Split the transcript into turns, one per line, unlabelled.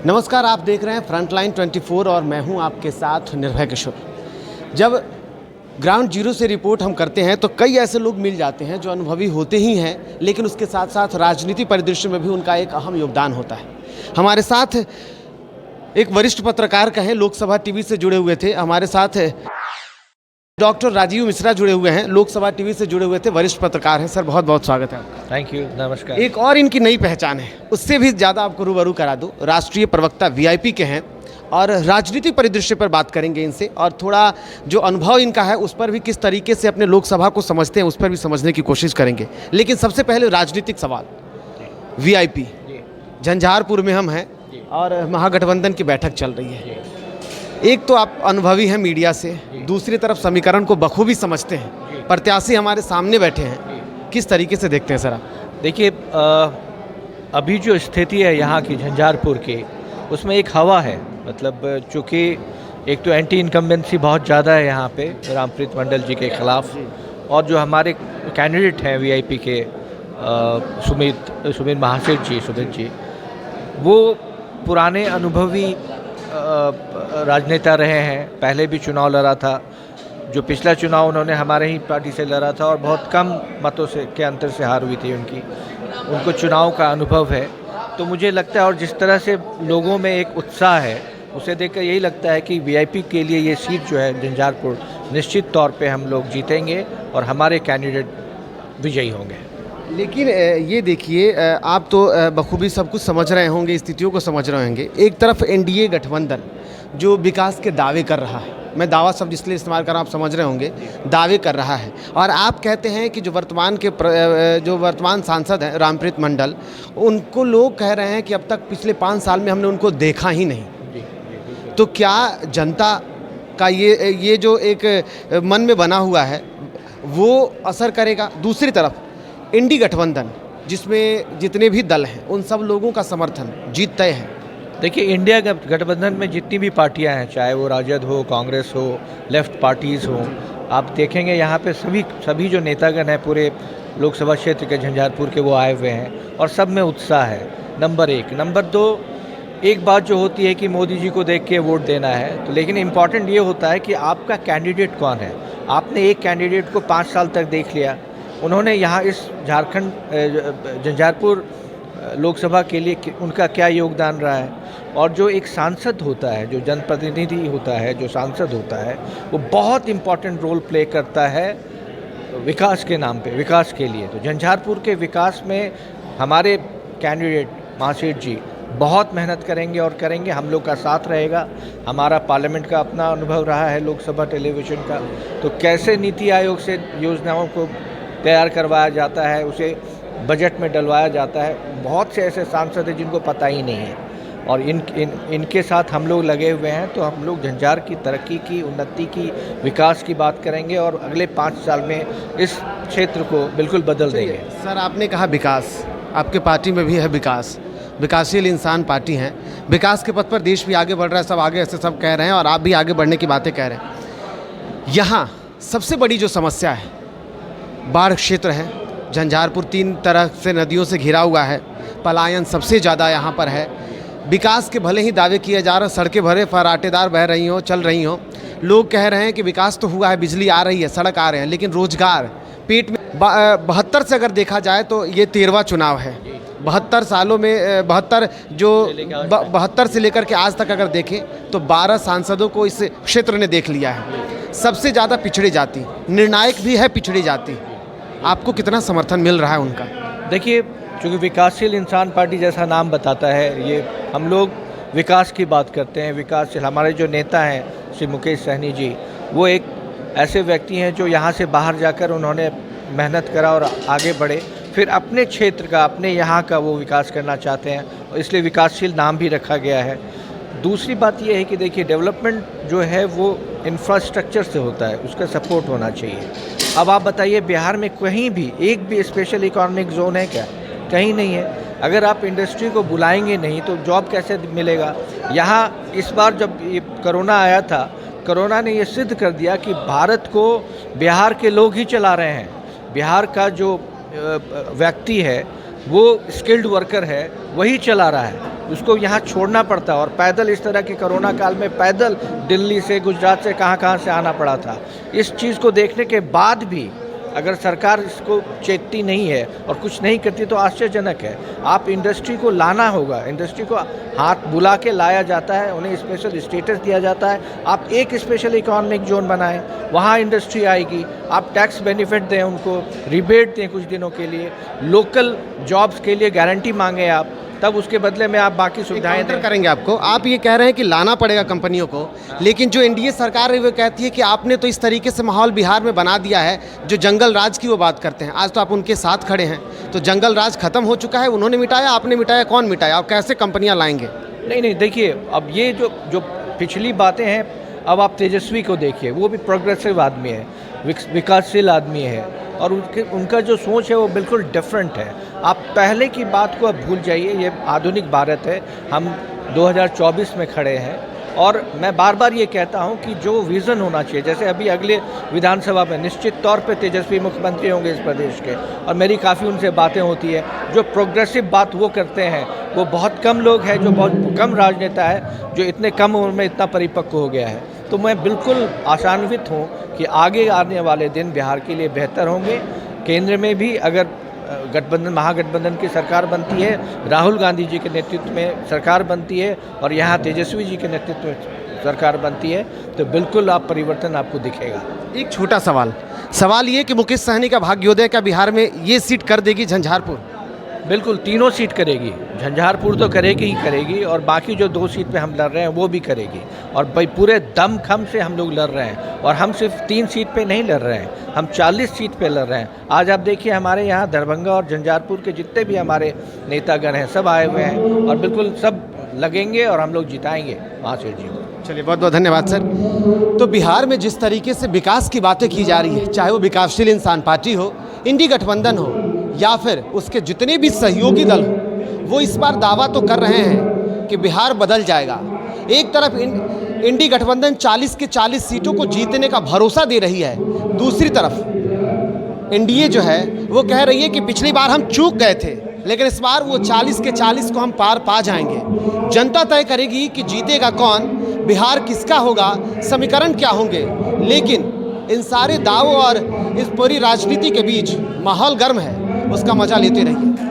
नमस्कार, आप देख रहे हैं फ्रंटलाइन 24 और मैं हूं आपके साथ निर्भय किशोर। जब ग्राउंड जीरो से रिपोर्ट हम करते हैं तो कई ऐसे लोग मिल जाते हैं जो अनुभवी होते ही हैं, लेकिन उसके साथ साथ राजनीति परिदृश्य में भी उनका एक अहम योगदान होता है। हमारे साथ एक वरिष्ठ पत्रकार कहें, लोकसभा टीवी से जुड़े हुए थे। हमारे साथ डॉक्टर राजीव मिश्रा जुड़े हुए हैं, लोकसभा टीवी से जुड़े हुए थे, वरिष्ठ पत्रकार हैं। सर, बहुत बहुत स्वागत है आपका।
थैंक यू, नमस्कार।
एक और इनकी नई पहचान है, उससे भी ज़्यादा आपको रूबरू करा दूँ। राष्ट्रीय प्रवक्ता वीआईपी के हैं और राजनीतिक परिदृश्य पर बात करेंगे इनसे, और थोड़ा जो अनुभव इनका है उस पर भी, किस तरीके से अपने लोकसभा को समझते हैं उस पर भी समझने की कोशिश करेंगे। लेकिन सबसे पहले राजनीतिक सवाल। वीआईपी झंझारपुर में हम हैं और महागठबंधन की बैठक चल रही है। एक तो आप अनुभवी हैं मीडिया से, दूसरी तरफ समीकरण को बखूबी समझते हैं, प्रत्याशी हमारे सामने बैठे हैं। किस तरीके से देखते हैं सर आप?
देखिए, अभी जो स्थिति है यहाँ की झंझारपुर की, उसमें एक हवा है। मतलब चूँकि एक तो एंटी इनकम्बेंसी बहुत ज़्यादा है यहाँ पे रामप्रीत मंडल जी के ख़िलाफ़, और जो हमारे कैंडिडेट हैं वीआईपी के सुमित महासेठ जी, वो पुराने अनुभवी राजनेता रहे हैं। पहले भी चुनाव लड़ा था, जो पिछला चुनाव उन्होंने हमारे ही पार्टी से लड़ा था और बहुत कम मतों से के अंतर से हार हुई थी उनको चुनाव का अनुभव है। तो मुझे लगता है, और जिस तरह से लोगों में एक उत्साह है, उसे देखकर यही लगता है कि वीआईपी के लिए ये सीट जो है झंझारपुर, निश्चित तौर पे हम लोग जीतेंगे और हमारे कैंडिडेट विजयी होंगे।
लेकिन ये देखिए, आप तो बखूबी सब कुछ समझ रहे होंगे, स्थितियों को समझ रहे होंगे। एक तरफ एनडीए गठबंधन जो विकास के दावे कर रहा है, मैं दावा शब्द इसलिए इस्तेमाल कर रहा हूँ, आप समझ रहे होंगे, दावे कर रहा है। और आप कहते हैं कि जो वर्तमान सांसद हैं रामप्रीत मंडल, उनको लोग कह रहे हैं कि अब तक पिछले 5 साल में हमने उनको देखा ही नहीं। तो क्या जनता का ये जो एक मन में बना हुआ है वो असर करेगा? दूसरी तरफ इंडी गठबंधन, जिसमें जितने भी दल हैं उन सब लोगों का समर्थन, जीत तय है।
देखिए, इंडिया गठबंधन में जितनी भी पार्टियां हैं, चाहे वो राजद हो, कांग्रेस हो, लेफ्ट पार्टीज़ हो, आप देखेंगे यहाँ पे सभी जो नेतागण हैं पूरे लोकसभा क्षेत्र के झंझारपुर के, वो आए हुए हैं और सब में उत्साह है। नंबर 1। नंबर 2, एक बात जो होती है कि मोदी जी को देख के वोट देना है, तो लेकिन इम्पॉर्टेंट ये होता है कि आपका कैंडिडेट कौन है। आपने एक कैंडिडेट को 5 साल तक देख लिया, उन्होंने यहाँ इस झंझारपुर लोकसभा के लिए उनका क्या योगदान रहा है। और जो एक सांसद होता है, जो जनप्रतिनिधि होता है, जो सांसद होता है, वो बहुत इम्पॉर्टेंट रोल प्ले करता है विकास के नाम पे, विकास के लिए। तो झंझारपुर के विकास में हमारे कैंडिडेट महासेठ जी बहुत मेहनत करेंगे और करेंगे, हम लोग का साथ रहेगा। हमारा पार्लियामेंट का अपना अनुभव रहा है, लोकसभा टेलीविज़न का, तो कैसे नीति आयोग से योजनाओं को तैयार करवाया जाता है, उसे बजट में डलवाया जाता है। बहुत से ऐसे सांसद हैं जिनको पता ही नहीं है, और इनके साथ हम लोग लगे हुए हैं। तो हम लोग झंझार की तरक्की की, उन्नति की, विकास की बात करेंगे और अगले 5 साल में इस क्षेत्र को बिल्कुल बदल देंगे।
सर, आपने कहा विकास, आपके पार्टी में भी है विकास, विकासशील इंसान पार्टी हैं, विकास के पथ पर देश भी आगे बढ़ रहा है, सब आगे ऐसे सब कह रहे हैं और आप भी आगे बढ़ने की बातें कह रहे हैं। यहाँ सबसे बड़ी जो समस्या है, बाढ़ क्षेत्र है। झंझारपुर 3 तरह से नदियों से घिरा हुआ है, पलायन सबसे ज़्यादा यहाँ पर है। विकास के भले ही दावे किए जा रहे हैं, सड़कें भरे फराटेदार बह रही हों, चल रही हों, लोग कह रहे हैं कि विकास तो हुआ है, बिजली आ रही है, सड़क आ रहे हैं, लेकिन रोजगार पेट में 72 से अगर देखा जाए तो ये 13वां चुनाव है। 72 सालों में 72 से लेकर के आज तक अगर देखें तो 12 सांसदों को इस क्षेत्र ने देख लिया है। सबसे ज़्यादा पिछड़ी जाति, निर्णायक भी है पिछड़ी जाति। आपको कितना समर्थन मिल रहा है उनका?
देखिए, चूँकि विकासशील इंसान पार्टी जैसा नाम बताता है, ये हम लोग विकास की बात करते हैं। विकासशील, हमारे जो नेता हैं श्री मुकेश सहनी जी, वो एक ऐसे व्यक्ति हैं जो यहाँ से बाहर जाकर उन्होंने मेहनत करा और आगे बढ़े, फिर अपने क्षेत्र का, अपने यहाँ का वो विकास करना चाहते हैं, और इसलिए विकासशील नाम भी रखा गया है। दूसरी बात ये है कि देखिए, डेवलपमेंट जो है वो इंफ्रास्ट्रक्चर से होता है, उसका सपोर्ट होना चाहिए। अब आप बताइए, बिहार में कहीं भी एक भी स्पेशल इकोनॉमिक जोन है क्या? कहीं नहीं है। अगर आप इंडस्ट्री को बुलाएंगे नहीं तो जॉब कैसे मिलेगा? यहाँ इस बार जब ये कोरोना आया था, कोरोना ने ये सिद्ध कर दिया कि भारत को बिहार के लोग ही चला रहे हैं। बिहार का जो व्यक्ति है, वो स्किल्ड वर्कर है, वही चला रहा है, उसको यहाँ छोड़ना पड़ता है। और पैदल इस तरह के कोरोना काल में पैदल दिल्ली से, गुजरात से, कहाँ से आना पड़ा था। इस चीज़ को देखने के बाद भी अगर सरकार इसको चेतती नहीं है और कुछ नहीं करती तो आश्चर्यजनक है। आप इंडस्ट्री को लाना होगा, इंडस्ट्री को हाथ बुला के लाया जाता है, उन्हें स्पेशल स्टेटस दिया जाता है। आप एक स्पेशल इकोनॉमिक जोन बनाएं, वहाँ इंडस्ट्री आएगी। आप टैक्स बेनिफिट दें, उनको रिबेट दें कुछ दिनों के लिए, लोकल जॉब्स के लिए गारंटी मांगें आप, तब उसके बदले में आप बाकी सुविधाएं दें।
करेंगे आपको। आप ये कह रहे हैं कि लाना पड़ेगा कंपनियों को, लेकिन जो एनडीए सरकार है वो कहती है कि आपने तो इस तरीके से माहौल बिहार में बना दिया है, जो जंगल राज की वो बात करते हैं। आज तो आप उनके साथ खड़े हैं, तो जंगल राज खत्म हो चुका है, उन्होंने मिटाया, आपने मिटाया, कौन मिटाया? आप कैसे कंपनियां लाएंगे?
नहीं, देखिए, अब ये जो पिछली बातें हैं, अब आप तेजस्वी को देखिए, वो भी प्रोग्रेसिव आदमी है, विकासशील आदमी है, और उनका जो सोच है वो बिल्कुल डिफरेंट है। आप पहले की बात को अब भूल जाइए, ये आधुनिक भारत है, हम 2024 में खड़े हैं। और मैं बार बार ये कहता हूँ कि जो विज़न होना चाहिए, जैसे अभी अगले विधानसभा में निश्चित तौर पे तेजस्वी मुख्यमंत्री होंगे इस प्रदेश के, और मेरी काफ़ी उनसे बातें होती है। जो प्रोग्रेसिव बात वो करते हैं, वो बहुत कम लोग हैं, जो बहुत कम राजनेता है जो इतने कम उम्र में इतना परिपक्व हो गया है। तो मैं बिल्कुल आशान्वित हूँ कि आगे आने वाले दिन बिहार के लिए बेहतर होंगे। केंद्र में भी अगर महागठबंधन की सरकार बनती है, राहुल गांधी जी के नेतृत्व में सरकार बनती है, और यहाँ तेजस्वी जी के नेतृत्व में सरकार बनती है, तो बिल्कुल आप परिवर्तन आपको दिखेगा।
एक छोटा सवाल ये कि मुकेश सहनी का भाग्योदय क्या बिहार में ये सीट कर देगी झंझारपुर?
बिल्कुल, तीनों सीट करेगी। झंझारपुर तो करेगी ही करेगी, और बाकी जो 2 सीट पे हम लड़ रहे हैं वो भी करेगी। और भाई पूरे दमखम से हम लोग लड़ रहे हैं, और हम सिर्फ 3 सीट पे नहीं लड़ रहे हैं, हम 40 सीट पे लड़ रहे हैं। आज आप देखिए, हमारे यहाँ दरभंगा और झंझारपुर के जितने भी हमारे नेतागण हैं सब आए हुए हैं, और बिल्कुल सब लगेंगे और हम लोग जिताएंगे महाशय जी को।
चलिए, बहुत बहुत धन्यवाद सर। तो बिहार में जिस तरीके से विकास की बातें की जा रही है, चाहे वो विकासशील इंसान पार्टी हो, इंडी गठबंधन हो, या फिर उसके जितने भी सहयोगी दल हो, वो इस बार दावा तो कर रहे हैं कि बिहार बदल जाएगा। एक तरफ इंडी गठबंधन 40 के 40 सीटों को जीतने का भरोसा दे रही है, दूसरी तरफ एनडीए जो है वो कह रही है कि पिछली बार हम चूक गए थे, लेकिन इस बार वो 40 के 40 को हम पार पा जाएंगे। जनता तय करेगी कि जीतेगा कौन, बिहार किसका होगा, समीकरण क्या होंगे। लेकिन इन सारे दावों और इस पूरी राजनीति के बीच माहौल गर्म है, उसका मजा लेते रहिए।